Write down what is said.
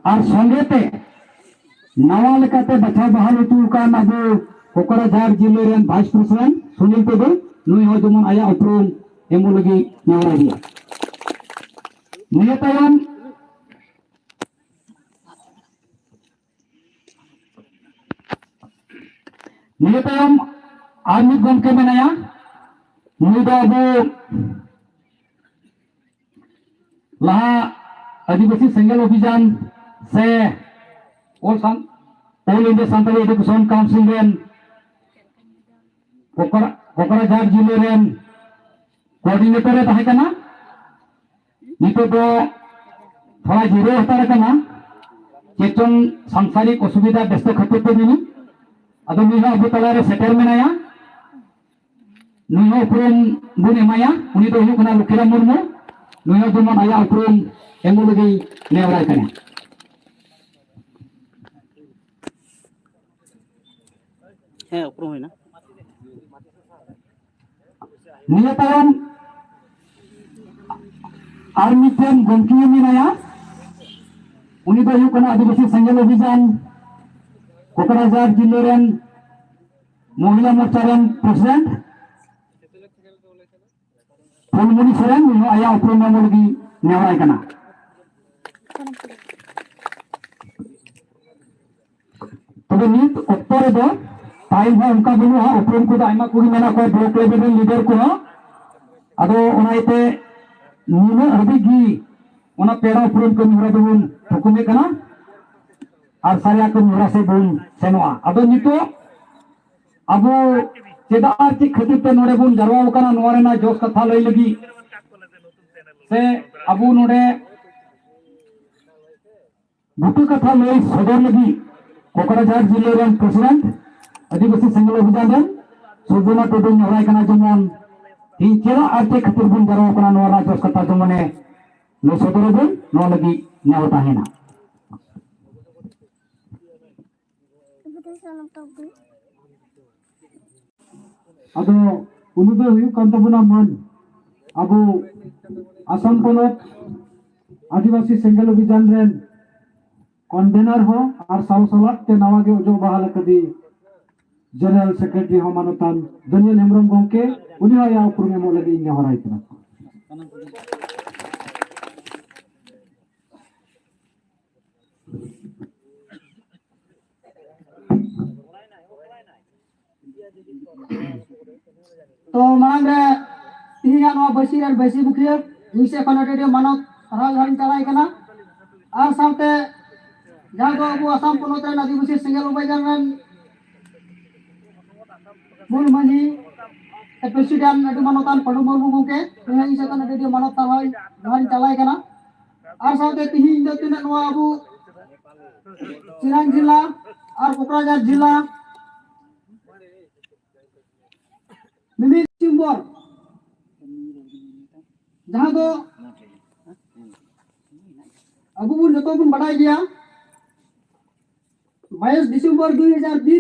और संगेते नवा लेकाते बछा बहाल उतुकान अबो कोकराझार जिले रेन भाइस प्रेसिडेंट सुनील टुडू नुई हो जमन आया उपरुम एमु लगी नेवरा दिया निया तायम आर्मी गमके मेनाया नुई दो अबो लहा आदिवासी सेंगेल अभियान से all India Santali education council रेन कोकराझार जिले रेन कोऑर्डिनेटर रे ताहे कना नितो दो थोड़ा जीरो हतार कना चेचन सांसारिक असुविधा व्यस्त खातिर ते दिनी अदो नुई अबो तला रे सेटल मेनाया नुई उपरुम बुन एमाया उनी दो हुयु कना लुखिराम मुर्मू नुई जमन आया उपरुम एमु लगी नेवराय कना है उपरुम है ना निया तायम आर मिथेन गमकिया मेनाया उनी दो हुयु कना आदिवासी सेंगेल अभियान कोकराझार जिले रेन महिला मोर्चा रेन प्रेसिडेंट फुलमणि सोरेन नुई आया उपरुम एमु लगी नेवराय कना तबे नित ऑक्टो रे दो टाइम है उनका बनु हा उपरुम को आयमा कुड़ी मेना को ब्लॉक लेवल रेन लीडर को अदो ओनाइते नुना हबीगी ओना पेड़ा उपरुम को निहरा दोबुन हुकुमे कना और सारिया को निहरा से बुन सेनोआ अदो नितो अबो चेदा चि खातिर ते नोडे बुन जरवा कना नोआ रेना जोस कथा लई लगी से अबो नोडे बुटु कथा लई सदर लगी कोकराझार जिले रेन प्रेसिडेंट आदिवासी सेंगेल अभियान रेन सुजुना टुडू नेवराय कना जमन इन चेदा आरते खातिर बुन जरवा कना नोआ रा जोस कथा जमने नो सदर बुन नो लगी नेवता हेना अदो उनु दो हुयु कान तबुना मन अबो आसाम पोनत आदिवासी सेंगेल अभियान रेन कन्वेनर हो और साउसलाट ते नावागे अजो बहाल कदी जनरल सेक्रेटरी हो मानतान दनियल हेमरम गमके उनी हो या उपरुम एमो लगी नेहराय कना तो मांग रे तिहिना नो बसी और बसी बुखिया जिसे कनेक्टेड मानव सरल हरिन चलाय कना और साथे जहां को अबो आसाम पोनत रेन आदिवासी सेंगेल अभियान रेन मूल मंजी प्रेसिडेंट अडु मानतान पडु मुर्मू गमके तिहिना जिसे कनेक्टेड मानव सरल हरिन चलाय कना और साथे तिहि दो तिना नो अबो चिरांग जिला और कोकराझार जिला मिमी चिंबर जहां दो अबो बुन जतो बुन बडाय गया 22 दिसंबर 2020